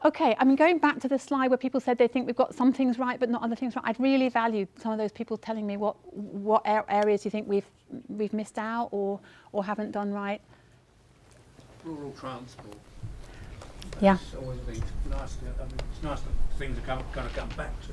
Okay, I mean, going back to the slide where people said they think we've got some things right but not other things right, I'd really value some of those people telling me what areas you think we've missed out or haven't done right. Rural transport. Yeah. It's always been nice. It's nice that things are going to come back to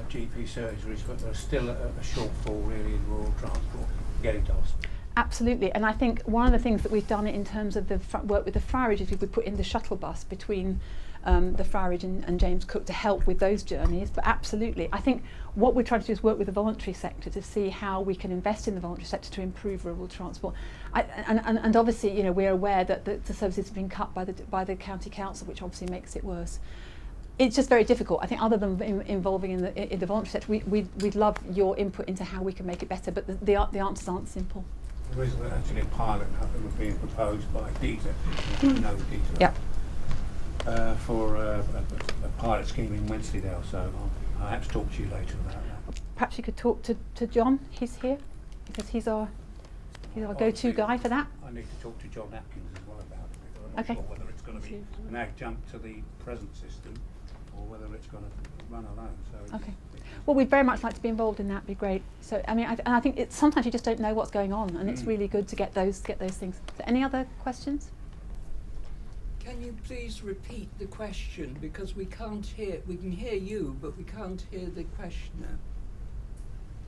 GP surgeries, but there's still a shortfall really in rural transport getting to hospital. Absolutely, and I think one of the things that we've done in terms of the work with the Friarage is we put in the shuttle bus between the Friarage and James Cook to help with those journeys. But absolutely, I think what we're trying to do is work with the voluntary sector to see how we can invest in the voluntary sector to improve rural transport. And obviously, you know, we're aware that the services have been cut by the county council, which obviously makes it worse. It's just very difficult. I think other than involving in the voluntary sector, we'd love your input into how we can make it better. But the answers aren't simple. There is actually a pilot that was being proposed by DETA, Yep. For a pilot scheme in Wensleydale, so I'll have to talk to you later about that. Perhaps you could talk to John, he's here, because he's our go-to guy for that. I need to talk to John Atkins as well about it, because I'm not Okay. sure whether it's going to be an adjunct to the present system or whether it's going to run alone. So Okay. Well, we'd very much like to be involved in that. Be great. So, I mean, I think it's sometimes you just don't know what's going on, and it's really good to get those things. So, any other questions? Can you please repeat the question, because we can't hear? We can hear you, but we can't hear the questioner.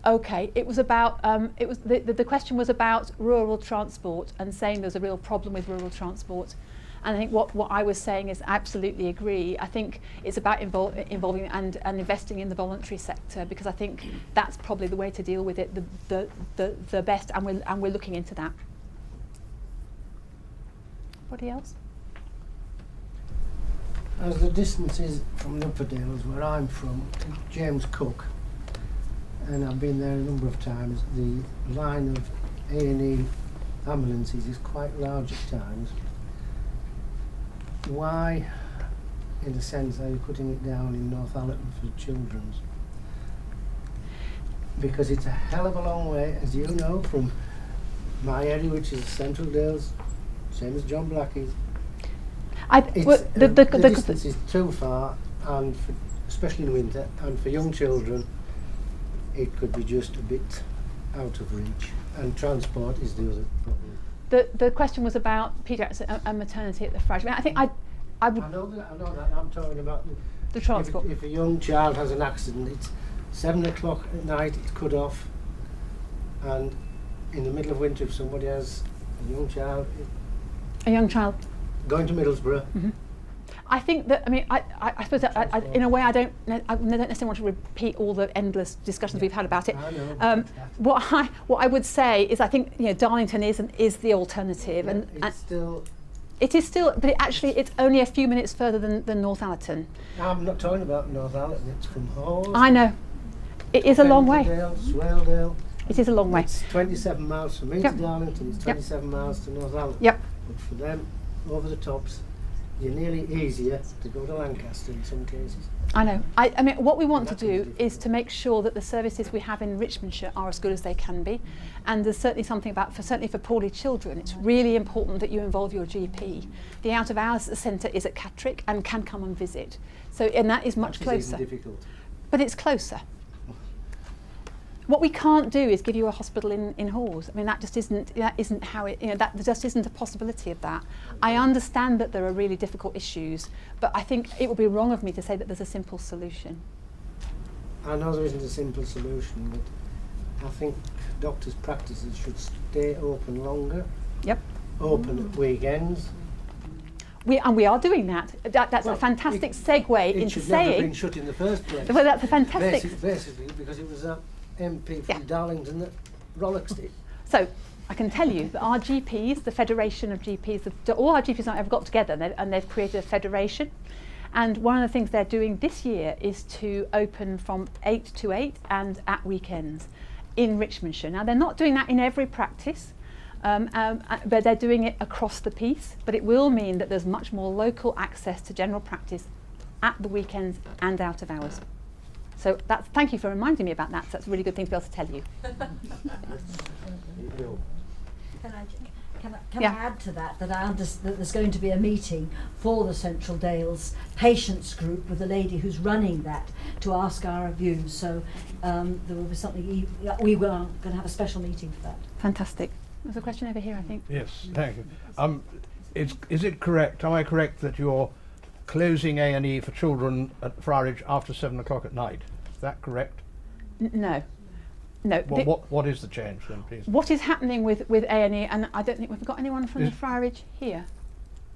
Okay. It was about the question was about rural transport and saying there's a real problem with rural transport. And I think what I was saying is absolutely agree. I think it's about involving and investing in the voluntary sector, because I think that's probably the way to deal with it the best, and we're looking into that. Anybody else? As the distance is from the Upper Dales, where I'm from, to James Cook, and I've been there a number of times, the line of A&E ambulances is quite large at times. Why, in a sense, are you putting it down in Northallerton for children's? Because it's a hell of a long way, as you know, from my area, which is Central Dales, same as John Blackie's. The distance is too far, and especially in winter, and for young children, it could be just a bit out of reach. And transport is the other problem. The question was about paediatrics and maternity at the Friarage. I mean, I think I would. I know that. I'm talking about the transport. If a young child has an accident, it's 7 o'clock at night. It's cut off, and in the middle of winter, if somebody has a young child going to Middlesbrough. Mm-hmm. I think that, I mean, I suppose that in a way I don't necessarily want to repeat all the endless discussions we've had about it. I know. What I would say is I think, you know, Darlington is the alternative, and it is still, but it's only a few minutes further than Northallerton. I'm not talking about Northallerton. It's from Hawes. I know, it is a long way. Swaledale. It is a long way. It's 27 miles from me to Darlington. It's 27 miles to Northallerton. Yep. But for them, over the tops, you're nearly easier to go to Lancaster in some cases. I know. I mean, what we want to do is to make sure that the services we have in Richmondshire are as good as they can be, and there's certainly something about, certainly for poorly children, it's really important that you involve your GP. The out of hours centre is at Catterick and can come and visit, so and that is much closer. Even difficult. But it's closer. What we can't do is give you a hospital in Hawes. I mean, that isn't how it, you know, that just isn't a possibility of that. I understand that there are really difficult issues, but I think it would be wrong of me to say that there's a simple solution. I know there isn't a simple solution, but I think doctors' practices should stay open longer. Yep. Open at weekends. We are doing that. That's a fantastic segue into saying. It should never have been shut in the first place. Well, that's a fantastic. Basically, because it was that MP from Darlington that rollocksed it. So I can tell you that our GPs, the Federation of GPs, all our GPs have got together and they've created a federation. And one of the things they're doing this year is to open from 8 to 8 and at weekends in Richmondshire. Now, they're not doing that in every practice, but they're doing it across the piece. But it will mean that there's much more local access to general practice at the weekends and out of hours. So thank you for reminding me about that. So that's a really good thing to be able to tell you. Can Yeah. I add to that that I understand that there's going to be a meeting for the Central Dales Patients Group with the lady who's running that to ask our views. So there will be something, we will going to have a special meeting for that. Fantastic. There's a question over here, I think. Yes, thank you. Is it correct, am I correct that you're closing A&E for children at Friarage after 7 o'clock at night? Is that correct? No. No. What is the change then, please? What is happening with A&E, and I don't think we've got anyone from the Friarage here.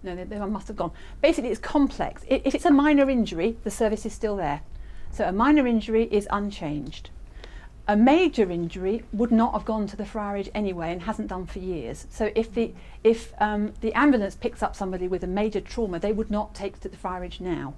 No, they must have gone. Basically, it's complex. If it's a minor injury, the service is still there. So a minor injury is unchanged. A major injury would not have gone to the Friarage anyway and hasn't done for years. So if the ambulance picks up somebody with a major trauma, they would not take to the Friarage now.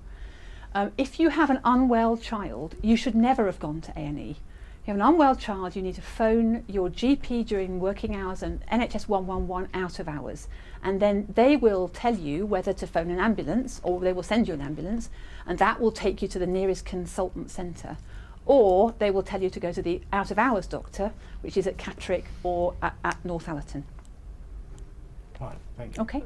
If you have an unwell child, you should never have gone to A&E. If you have an unwell child, you need to phone your GP during working hours and NHS 111 out of hours. And then they will tell you whether to phone an ambulance, or they will send you an ambulance, and that will take you to the nearest consultant centre. Or they will tell you to go to the out of hours doctor, which is at Catterick or at Northallerton. Fine, thank you. Okay.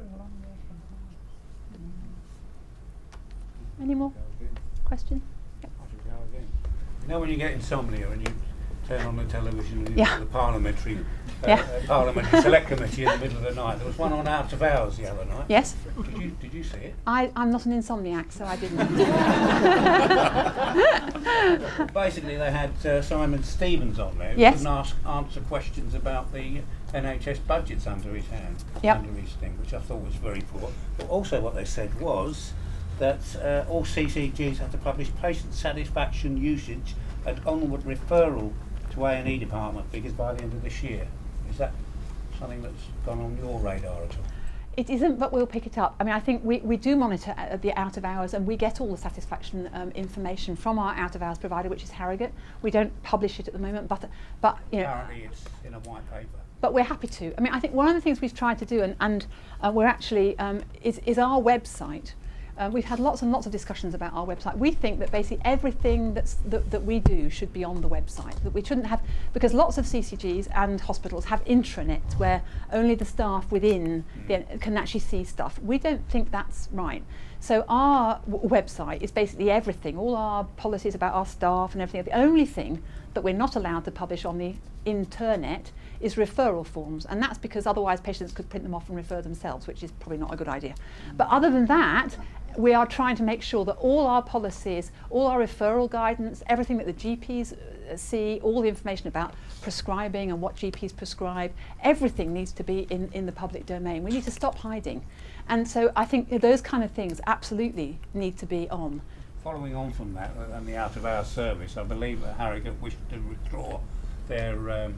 Any more questions? Yep. You know when you get insomnia and you turn on the television and you've Yeah. got the parliamentary Yeah. parliamentary select committee in the middle of the night. There was one on out of hours the other night. Yes? Did you see it? I'm not an insomniac, so I didn't. Basically, they had Simon Stevens on there who Yes. couldn't answer questions about the NHS budgets under his hand, Yep. under his thing, which I thought was very poor. But also what they said was that all CCGs have to publish patient satisfaction usage and onward referral to A&E department figures by the end of this year. Is that something that's gone on your radar at all? It isn't, but we'll pick it up. I mean, I think we do monitor the out of hours, and we get all the satisfaction information from our out of hours provider, which is Harrogate. We don't publish it at the moment, but you know. Apparently it's in a white paper. But we're happy to. I mean, I think one of the things we've tried to do, and we're actually is our website. We've had lots and lots of discussions about our website. We think that basically everything that we do should be on the website. That we shouldn't have, because lots of CCGs and hospitals have intranets where only the staff within can actually see stuff. We don't think that's right. So our website is basically everything, all our policies about our staff and everything. The only thing that we're not allowed to publish on the internet is referral forms, and that's because otherwise patients could print them off and refer themselves, which is probably not a good idea. But other than that, we are trying to make sure that all our policies, all our referral guidance, everything that the GPs see, all the information about prescribing and what GPs prescribe, everything needs to be in the public domain. We need to stop hiding. And so I think those kind of things absolutely need to be on. Following on from that, and the out-of-hours service, I believe that Harrogate wished to withdraw their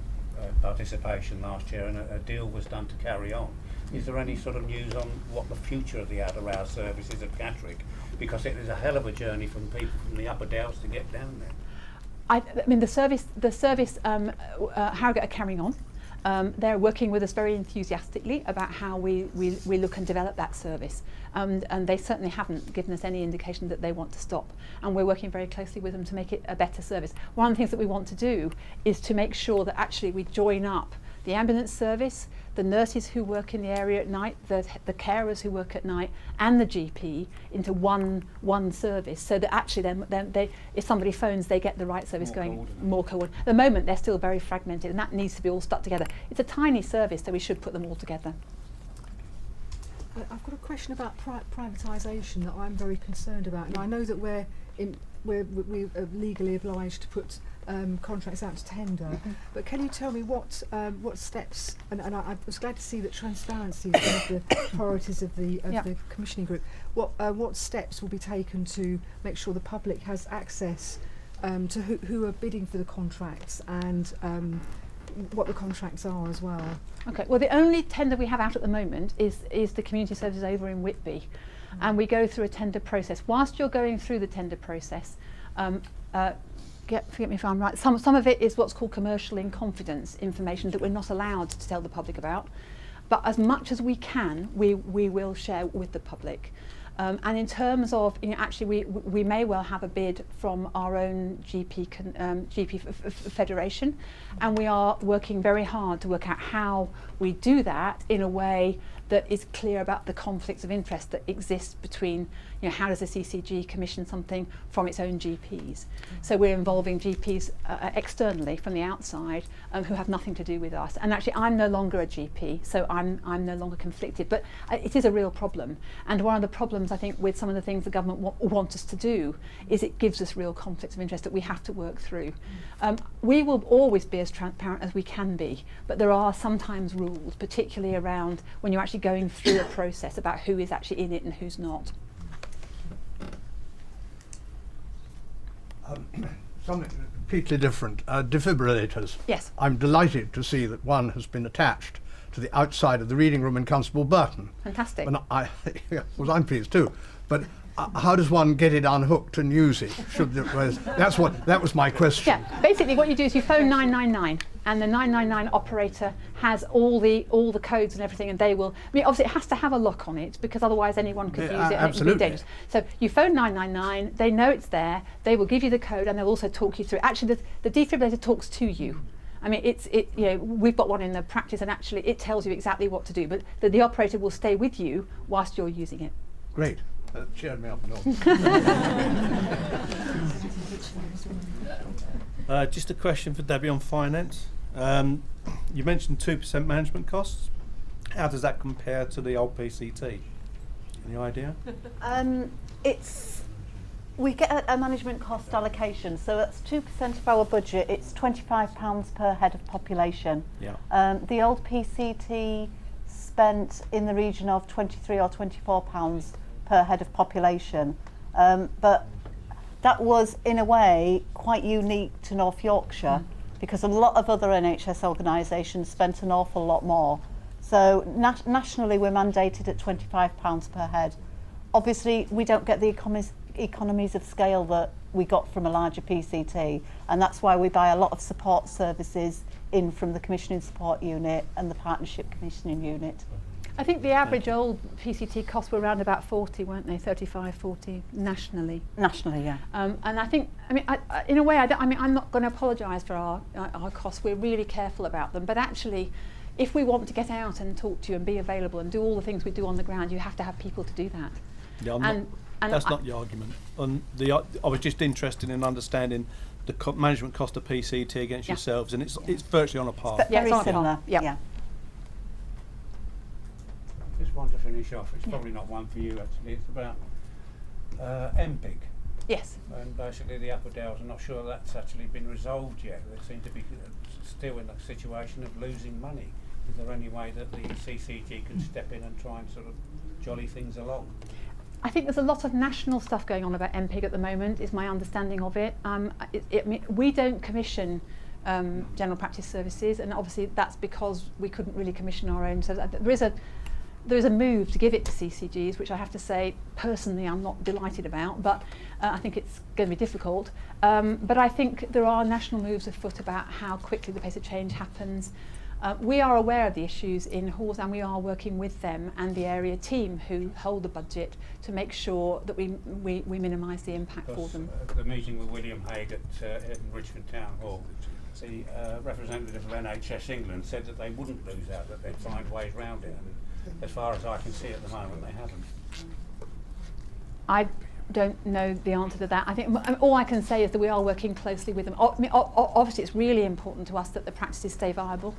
participation last year, and a deal was done to carry on. Is there any sort of news on what the future of the out-of-hours service is at Catterick? Because it is a hell of a journey from people from the Upper Downs to get down there. I mean, the service Harrogate are carrying on. They're working with us very enthusiastically about how we look and develop that service. And they certainly haven't given us any indication that they want to stop. And we're working very closely with them to make it a better service. One of the things that we want to do is to make sure that actually we join up the ambulance service, the nurses who work in the area at night, the carers who work at night, and the GP into one service, so that actually then they, if somebody phones, they get the right service more coordinated. At the moment, they're still very fragmented, and that needs to be all stuck together. It's a tiny service, so we should put them all together. I've got a question about privatisation that I'm very concerned about. Now, I know that we're legally obliged to put contracts out to tender, but can you tell me what steps? And I was glad to see that transparency is one of the priorities of the commissioning group. What steps will be taken to make sure the public has access to who are bidding for the contracts and what the contracts are as well? Okay, well, the only tender we have out at the moment is the community services over in Whitby, and we go through a tender process. Whilst you're going through the tender process, forget me if I'm right, some of it is what's called commercial in confidence information that we're not allowed to tell the public about, but as much as we can, we will share with the public. And in terms of, actually we may well have a bid from our own GP federation, and we are working very hard to work out how we do that in a way that is clear about the conflicts of interest that exist between, how does the CCG commission something from its own GPs? So we're involving GPs externally from the outside who have nothing to do with us. And actually, I'm no longer a GP, so I'm no longer conflicted. But it is a real problem. And one of the problems, I think, with some of the things the government want us to do is it gives us real conflicts of interest that we have to work through. We will always be as transparent as we can be, but there are sometimes rules, particularly around when you're actually going through a process about who is actually in it and who's not. Something completely different. Defibrillators. Yes. I'm delighted to see that one has been attached to the outside of the reading room in Constable Burton. Fantastic. And well, I'm pleased too. But how does one get it unhooked and use it? That was my question. Yeah, basically what you do is you phone 999, and the 999 operator has all the codes and everything, and they will. Obviously it has to have a lock on it because otherwise anyone could use it and absolutely. it would be dangerous. So you phone 999, they know it's there, they will give you the code, and they'll also talk you through. Actually, the defibrillator talks to you. We've got one in the practice, and actually it tells you exactly what to do. But the operator will stay with you whilst you're using it. Great. That cheered me up. Just a question for Debbie on finance. You mentioned 2% management costs. How does that compare to the old PCT? Any idea? We get a management cost allocation, so that's 2% of our budget. It's £25 per head of population. Yeah. The old PCT spent in the region of £23 or £24 per head of population, but that was in a way quite unique to North Yorkshire because a lot of other NHS organisations spent an awful lot more. So nationally we're mandated at £25 per head. Obviously we don't get the economies of scale that we got from a larger PCT, and that's why we buy a lot of support services in from the commissioning support unit and the partnership commissioning unit. I think the average old PCT costs were around about 40, weren't they? 35, 40 nationally. Nationally, yeah. And I think, in a way, I'm not going to apologise for our costs. We're really careful about them. But actually, if we want to get out and talk to you and be available and do all the things we do on the ground, you have to have people to do that. Yeah, that's not the argument. I was just interested in understanding the management cost of PCT against yourselves, and it's virtually on a par. But very similar. Yeah. Just one to finish off. It's probably not one for you actually. It's about MPIG. Yes. And basically the Upper Dales, I'm not sure that's actually been resolved yet. They seem to be still in a situation of losing money. Is there any way that the CCG can step in and try and sort of jolly things along? I think there's a lot of national stuff going on about MPIG at the moment, is my understanding of it. We don't commission general practice services, and obviously that's because we couldn't really commission our own. So there is a move to give it to CCGs, which I have to say, personally, I'm not delighted about, but I think it's going to be difficult. But I think there are national moves afoot about how quickly the pace of change happens. We are aware of the issues in Halls, and we are working with them and the area team who hold the budget to make sure that we minimise the impact for them. At the meeting with William Hague at Richmond Town Hall, the representative of NHS England said that they wouldn't lose out, that they'd find ways round it. And as far as I can see at the moment, they haven't. I don't know the answer to that. I think all I can say is that we are working closely with them. Obviously, it's really important to us that the practices stay viable.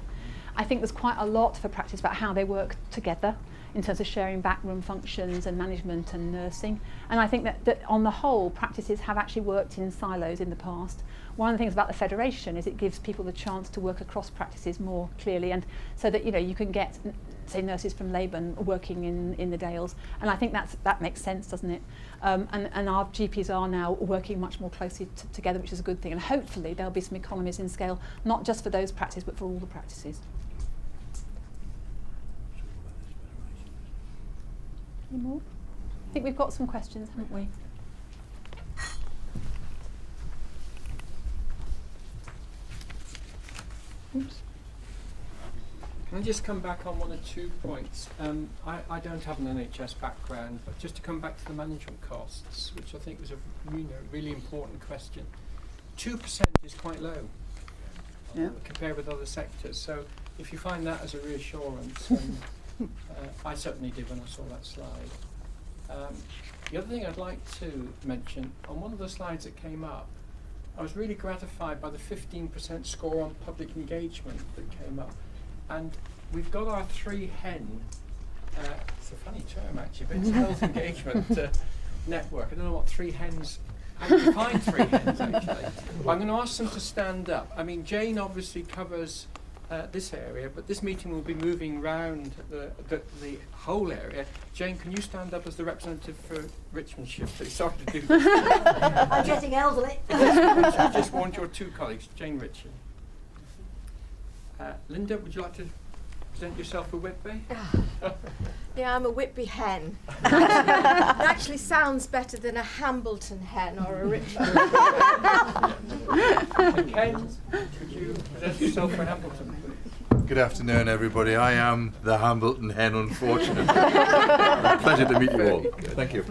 I think there's quite a lot for practice about how they work together in terms of sharing backroom functions and management and nursing. And I think that on the whole, practices have actually worked in silos in the past. One of the things about the federation is it gives people the chance to work across practices more clearly, and so that you can get, say, nurses from Laban working in the Dales, and I think that makes sense, doesn't it? And our GPs are now working much more closely together, which is a good thing, and hopefully there'll be some economies in scale, not just for those practices but for all the practices. Any more? I think we've got some questions, haven't we? Can Can I just come back on one or two points? I don't have an NHS background, but just to come back to the management costs, which I think was a really important question. 2% is quite low compared with other sectors. So if you find that as a reassurance, then I certainly did when I saw that slide. The other thing I'd like to mention, on one of the slides that came up, I was really gratified by the 15% score on public engagement that came up. And we've got our 3-hen, it's a funny term actually, but it's health engagement network. I don't know what 3 hens, how do you find 3 hens actually? Well, I'm going to ask them to stand up. I mean, Jane obviously covers this area, but this meeting will be moving round the whole area. Jane, can you stand up as the representative for Richmondshire, please? Sorry to do this. I'm getting elderly. I just warned your 2 colleagues, Jane Ritchie. Linda, would you like to present yourself for Whitby? Yeah, I'm a Whitby hen. It actually sounds better than a Hambleton hen or a Richmond. Ken, could you present yourself for Hambleton, please? Good afternoon, everybody. I am the Hambleton hen, unfortunately. Pleasure to meet you all. Thank you.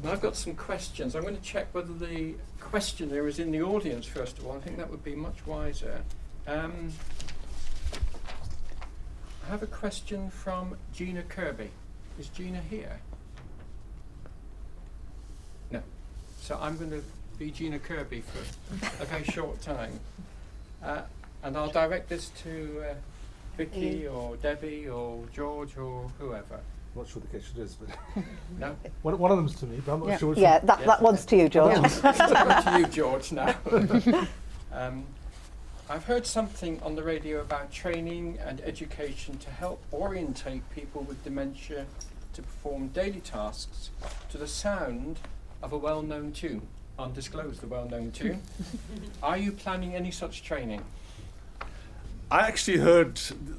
Now I've got some questions. I'm going to check whether the questioner is in the audience, first of all. I think that would be much wiser. I have a question from Gina Kirby. Is Gina here? No. So I'm going to be Gina Kirby for a very short time. And I'll direct this to Vicky or Debbie or George or whoever. I'm not sure the case it is, but No? one of them's to me, but I'm not sure which Yeah, one. that one's to you, George. It's to you, George, now. I've heard something on the radio about training and education to help orientate people with dementia to perform daily tasks to the sound of a well-known tune. Undisclosed, the well-known tune. Are you planning any such training? I actually heard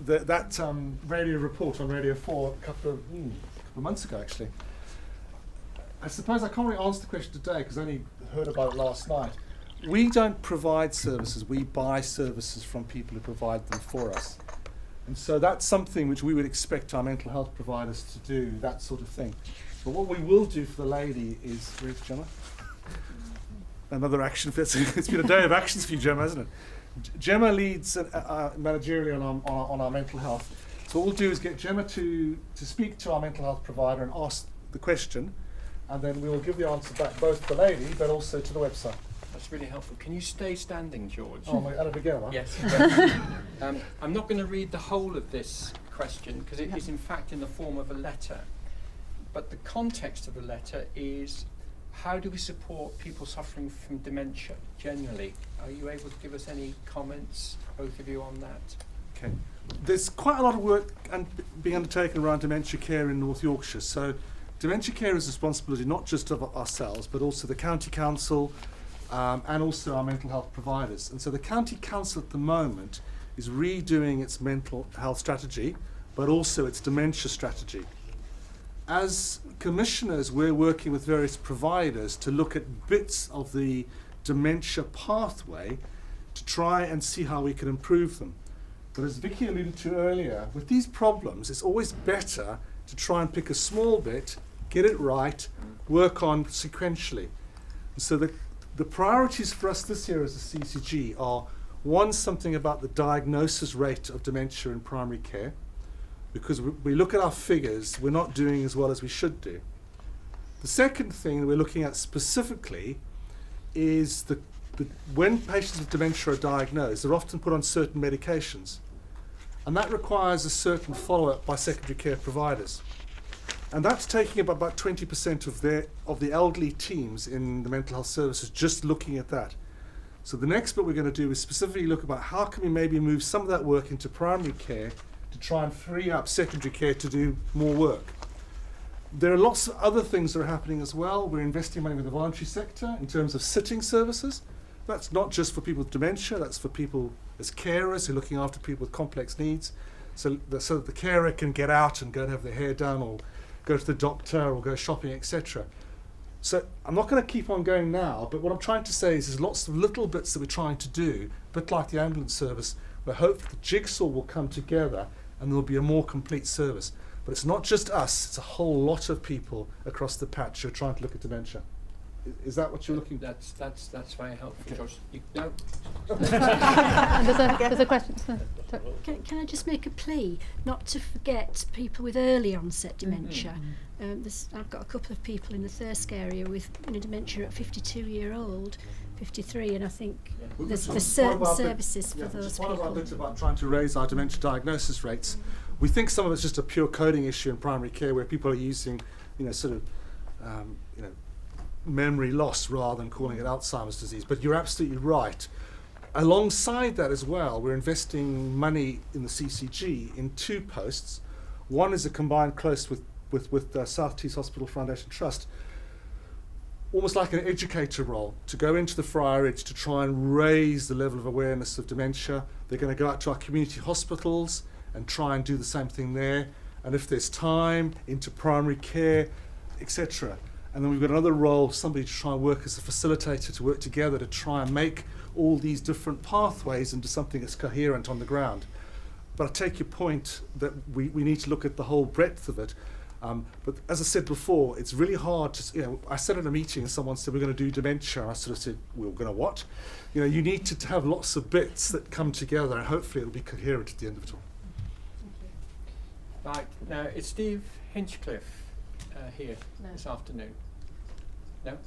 that radio report on Radio 4 a couple of months ago, actually. I suppose I can't really answer the question today because I only heard about it last night. We don't provide services, we buy services from people who provide them for us. And so that's something which we would expect our mental health providers to do, that sort of thing. But what we will do for the lady is, where's Gemma? Another action. It's been a day of actions for you, Gemma, hasn't it? Gemma leads managerially on our mental health. So what we'll do is get Gemma to speak to our mental health provider and ask the question, and then we will give the answer back both to the lady but also to the website. That's really helpful. Can you stay standing, George? Oh, my, at a beginner, huh? Yes. I'm not going to read the whole of this question because it is in fact in the form of a letter. But the context of the letter is, how do we support people suffering from dementia generally? Are you able to give us any comments, both of you, on that? Okay. There's quite a lot of work being undertaken around dementia care in North Yorkshire. So dementia care is a responsibility not just of ourselves, but also the county council and also our mental health providers. And so the county council at the moment is redoing its mental health strategy, but also its dementia strategy. As commissioners, we're working with various providers to look at bits of the dementia pathway to try and see how we can improve them. But as Vicky alluded to earlier, with these problems, it's always better to try and pick a small bit, get it right, work on sequentially. And so the priorities for us this year as a CCG are, one, something about the diagnosis rate of dementia in primary care, because we look at our figures, we're not doing as well as we should do. The second thing that we're looking at specifically is when patients with dementia are diagnosed, they're often put on certain medications. And that requires a certain follow-up by secondary care providers. And that's taking about 20% of the elderly teams in the mental health services, just looking at that. So the next bit we're going to do is specifically look about how can we maybe move some of that work into primary care to try and free up secondary care to do more work. There are lots of other things that are happening as well. We're investing money with the voluntary sector in terms of sitting services. That's not just for people with dementia, that's for people as carers who are looking after people with complex needs, so that the carer can get out and go and have their hair done or go to the doctor or go shopping, etc. So I'm not going to keep on going now, but what I'm trying to say is there's lots of little bits that we're trying to do, a bit like the ambulance service, where hopefully the jigsaw will come together and there will be a more complete service. But it's not just us, it's a whole lot of people across the patch who are trying to look at dementia. Is that what you're looking for? That's very helpful, George. No. And there's a question. Sorry. Can I just make a plea not to forget people with early onset dementia? I've got a couple of people in the Thirsk area with dementia at 52-year-old, 53, and I think there's certain services for those One people. of our bits about trying to raise our dementia diagnosis rates. We think some of it's just a pure coding issue in primary care where people are using, memory loss rather than calling it Alzheimer's disease. But you're absolutely right. Alongside that as well, we're investing money in the CCG in 2 posts. One is a combined close with South Tees Hospital Foundation Trust, almost like an educator role, to go into the Friarage to try and raise the level of awareness of dementia. They're going to go out to our community hospitals and try and do the same thing there. And if there's time, into primary care, etc. And then we've got another role, somebody to try and work as a facilitator, to work together to try and make all these different pathways into something that's coherent on the ground. But I take your point that we need to look at the whole breadth of it. But as I said before, it's really hard to, I said at a meeting and someone said, we're going to do dementia. And I sort of said, we're going to what? You need to have lots of bits that come together and hopefully it'll be coherent at the end of it all. Right, now it's Steve Hinchcliffe here this afternoon. No?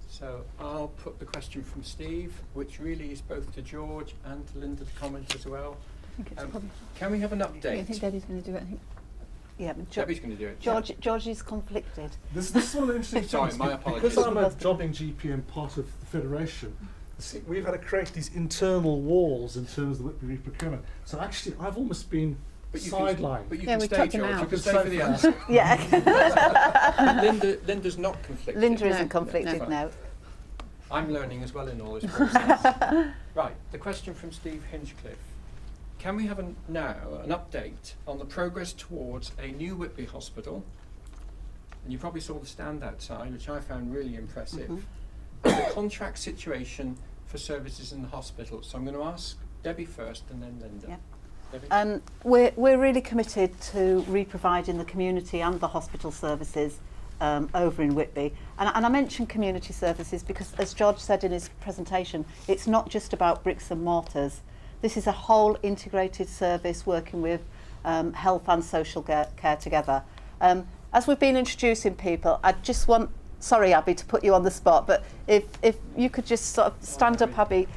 So I'll put the question from Steve, which really is both to George and to Linda to comment as well. I think it's probably. Can we have an update? I think Debbie's going to do it. I think. Yeah, but Debbie's going to do it. George is conflicted. This is one of the interesting Sorry, things. my apologies. Because I'm a jobbing GP and part of the Federation, we've had to create these internal walls in terms of the Whitby re-procurement. So actually, I've almost been sidelined. But you Yeah, can we stay, tucked him George. out. You can stay So for the far. answer. Yeah. Linda's not conflicted. Linda isn't No, conflicted no. now. I'm learning as well in all this process. Right, the question from Steve Hinchcliffe. Can we have now an update on the progress towards a new Whitby hospital? And you probably saw the stand outside, which I found really impressive. And the contract situation for services in the hospital. So I'm going to ask Debbie first and then Linda. Yeah. Debbie? We're really committed to re-providing the community and the hospital services over in Whitby. And I mention community services because, as George said in his presentation, it's not just about bricks and mortars. This is a whole integrated service working with health and social care together. As we've been introducing people, I just want, sorry Abby to put you on the spot, but if you could just sort of stand up, Abby.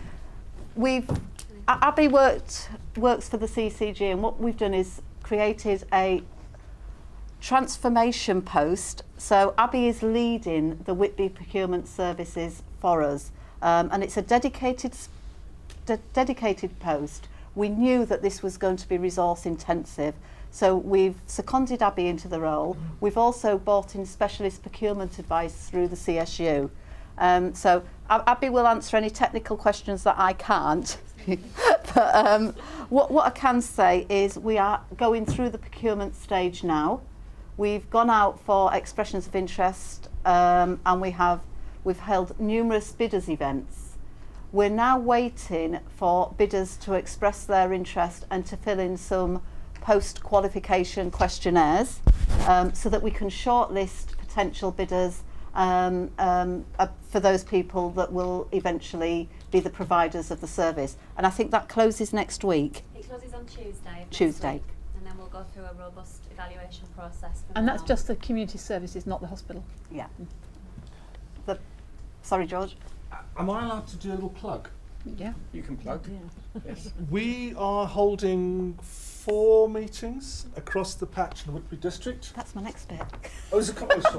Abby works for the CCG, and what we've done is created a transformation post. So Abby is leading the Whitby procurement services for us, and it's a dedicated post. We knew that this was going to be resource intensive, so we've seconded Abby into the role. We've also brought in specialist procurement advice through the CSU. So Abby will answer any technical questions that I can't. But what I can say is we are going through the procurement stage now. We've gone out for expressions of interest, and we've held numerous bidders events. We're now waiting for bidders to express their interest and to fill in some post-qualification questionnaires so that we can shortlist potential bidders for those people that will eventually be the providers of the service. And I think that closes next week. It closes on Tuesday. of Tuesday. next week, and then we'll go through a robust evaluation process. And that's just the community services, not the hospital. Yeah. Sorry, George. Am I allowed to do a little plug? Yeah. You can plug. Yes. We are holding 4 meetings across the patch in the Whitby district. That's my next bit. Oh, there's a couple. Sorry.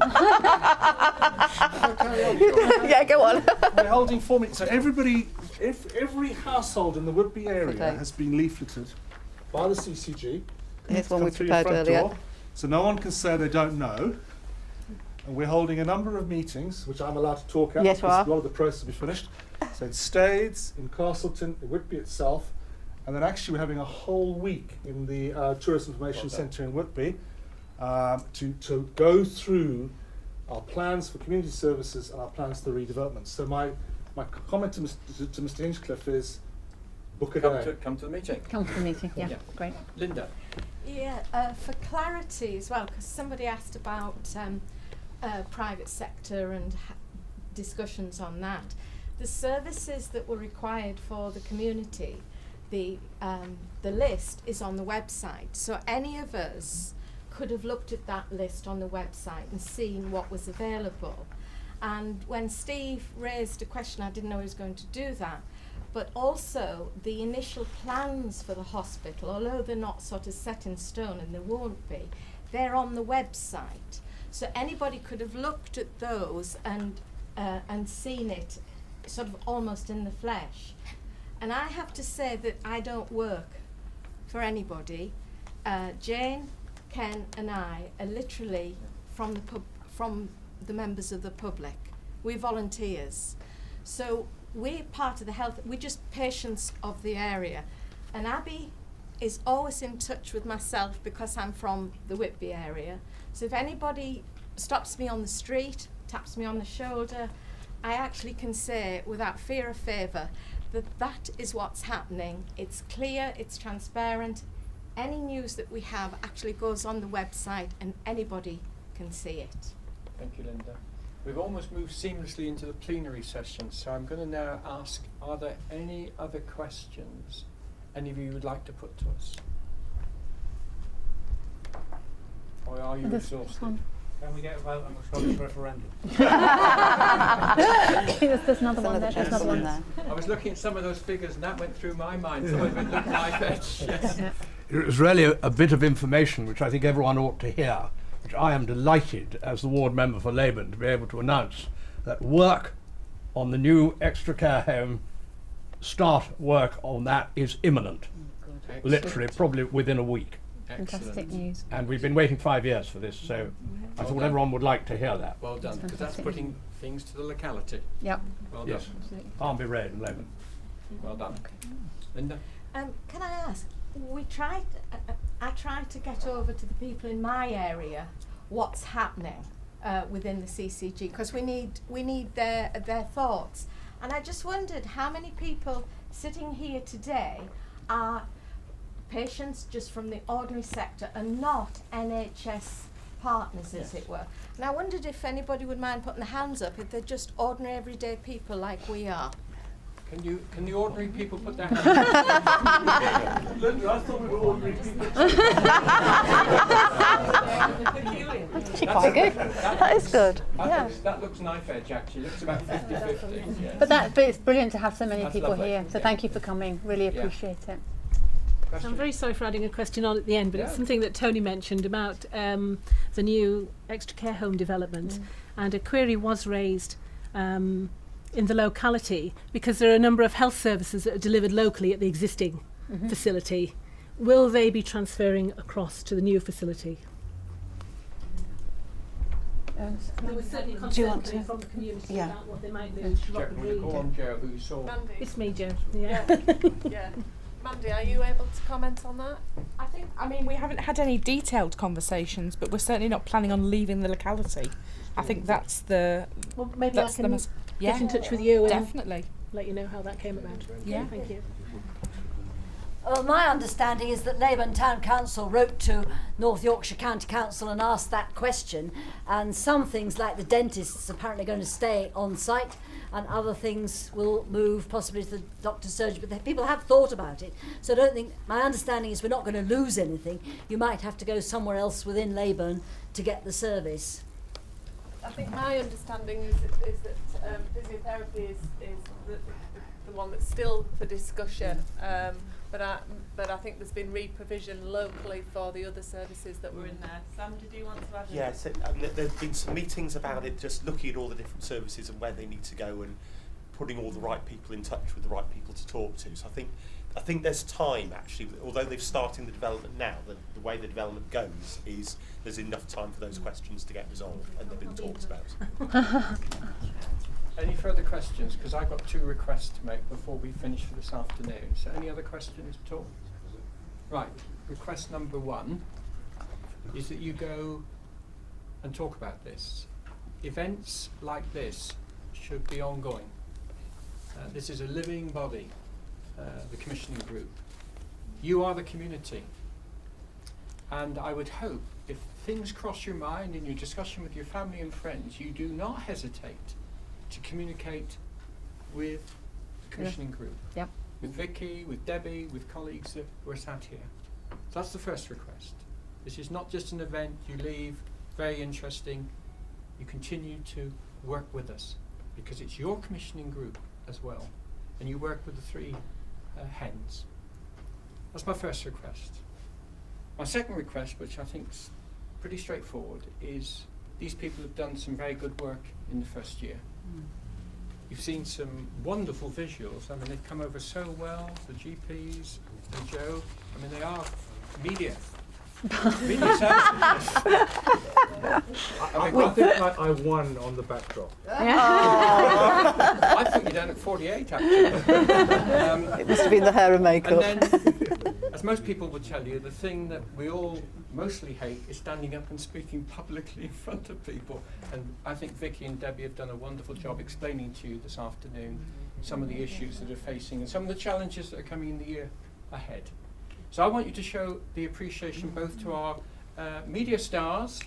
Carry on. Yeah, go on. We're holding 4 meetings. So every household in the Whitby area Okay. has been leafleted by the CCG. Here's one Come we through your prepared front earlier. door. So no one can say they don't know. And we're holding a number of meetings, which I'm allowed to talk at Yes, you because are. a lot of the process will be finished. So in Staithes, in Castleton, in Whitby itself, and then actually we're having a whole week in the Tourist Information Centre in Whitby to go through our plans for community services and our plans for the redevelopment. So my comment to Mr. Hinchcliffe is, Book a come day. come to the meeting. Come to the meeting, yeah, Yeah. great. Linda. Yeah, for clarity as well, because somebody asked about private sector and discussions on that. The services that were required for the community, the list is on the website. So any of us could have looked at that list on the website and seen what was available. And when Steve raised a question, I didn't know he was going to do that. But also the initial plans for the hospital, although they're not sort of set in stone and they won't be, they're on the website. So anybody could have looked at those and seen it sort of almost in the flesh. And I have to say that I don't work for anybody. Jane, Ken and I are literally from the members of the public. We're volunteers. So we're part of the health, we're just patients of the area. And Abby is always in touch with myself because I'm from the Whitby area. So if anybody stops me on the street, taps me on the shoulder, I actually can say without fear of favour that that is what's happening. It's clear, it's transparent. Any news that we have actually goes on the website and anybody can see it. Thank you, Linda. We've almost moved seamlessly into the plenary session, so I'm going to now ask, are there any other questions any of you would like to put to us? Or are you exhausted? Can we get a vote on the Scottish referendum? There's another one there. There's another one there. I was looking at some of those figures and that went through my mind, so it looked knife edge. Yes. Yeah. It was really a bit of information which I think everyone ought to hear, which I am delighted as the ward member for Labour to be able to announce that work on the new extra care home, start work on that is imminent. Excellent. Literally, probably within a week. Fantastic Excellent. news. And we've been waiting 5 years for this, so I Well thought done. everyone would like to hear that. Well done, because that's fantastic. putting things to the locality. Yep. Well Yes. done. Armby Road and Labour. Well done. Linda? Can I ask, I tried to get over to the people in my area what's happening within the CCG, because we need their thoughts. And I just wondered how many people sitting here today are patients just from the ordinary sector and not NHS partners, as it were. And I wondered if anybody would mind putting their hands up if they're just ordinary everyday people like we are. Can the ordinary people put their hands up? Linda, I thought we were ordinary people. That's actually quite good. That is good. Yeah. That looks knife edge, actually. Looks about 50-50. Yes. But it's brilliant to have so many That's people lovely. here. So Yeah. thank you for coming. Really Yeah. appreciate it. Question? I'm very sorry for adding a question on at the end, but Yeah. it's something that Tony mentioned about the new extra care home development, and a query was raised in the locality because there are a number of health services that are delivered locally at the existing facility. Will they be transferring across to the new facility? There was certainly Do you want concern to? from the community Yeah. about what they might lose to Joe, Rock and will you call Reed. on Joe, who you saw? Mandy. It's me, Joe. Yeah. Yeah. Mandy, are you able to comment on that? I mean, we haven't had any detailed conversations, but we're certainly not planning on leaving the locality. I think that's the. Well, maybe that's I can the get in touch with you and definitely. let you know how that came about. Yeah. Thank you. Well, my understanding is that Labour and Town Council wrote to North Yorkshire County Council and asked that question, and some things like the dentists apparently going to stay on site and other things will move possibly to the doctor's surgery, but people have thought about it. So I don't think, my understanding is we're not going to lose anything. You might have to go somewhere else within Leyburn to get the service. I think my understanding is that physiotherapy is the one that's still for discussion. But I think there's been re-provision locally for the other services that were in there. Sam, did you want to add? Yes, there's been some meetings about it, just looking at all the different services and where they need to go and putting all the right people in touch with the right people to talk to. So I think there's time actually, although they're starting the development now, the way the development goes is there's enough time for those questions to get resolved and they've been talked about. Any further questions? Because I've got 2 requests to make before we finish for this afternoon. So any other questions at all? Right, request number 1 is that you go and talk about this. Events like this should be ongoing. This is a living body the commissioning group. You are the community. And I would hope if things cross your mind in your discussion with your family and friends, you do not hesitate to communicate with the commissioning group. Yep. With Vicky, with Debbie, with colleagues that were sat here. So that's the first request. This is not just an event, you leave, very interesting. You continue to work with us because it's your commissioning group as well. And you work with the three hens. That's my first request. My second request, which I think is pretty straightforward, is these people have done some very good work in the first year. You've seen some wonderful visuals. I mean, they've come over so well, the GPs and Joe. I mean, they are media services. I think I won on the backdrop. I thought you down at 48, actually. It must have been the hair and makeup. And then, as most people would tell you, the thing that we all mostly hate is standing up and speaking publicly in front of people. And I think Vicky and Debbie have done a wonderful job explaining to you this afternoon some of the issues that are facing and some of the challenges that are coming in the year ahead. So I want you to show the appreciation both to our media stars,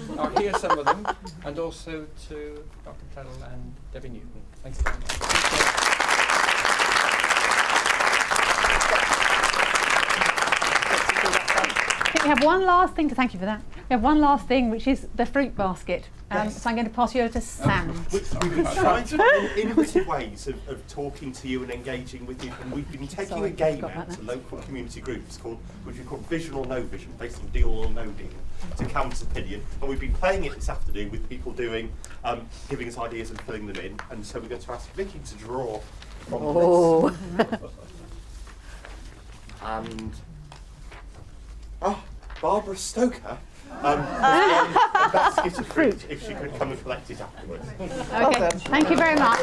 who are here, some of them, and also to Dr. Tuttle and Debbie Newton. Thank you very much. I think we have one last thing, thank you for that. We have one last thing, which is the fruit basket. So I'm going to pass you over to Sam. We've been trying to find innovative ways of talking to you and engaging with you, and we've been taking a game out to local community groups which we call Vision or No Vision, based on Deal or No Deal, to canvass opinion. And we've been playing it this afternoon with people doing, giving us ideas and filling them in. And so we're going to ask Vicky to draw from this. And Barbara Stoker. A basket of fruit if she could come and collect it afterwards. Okay, thank you very much.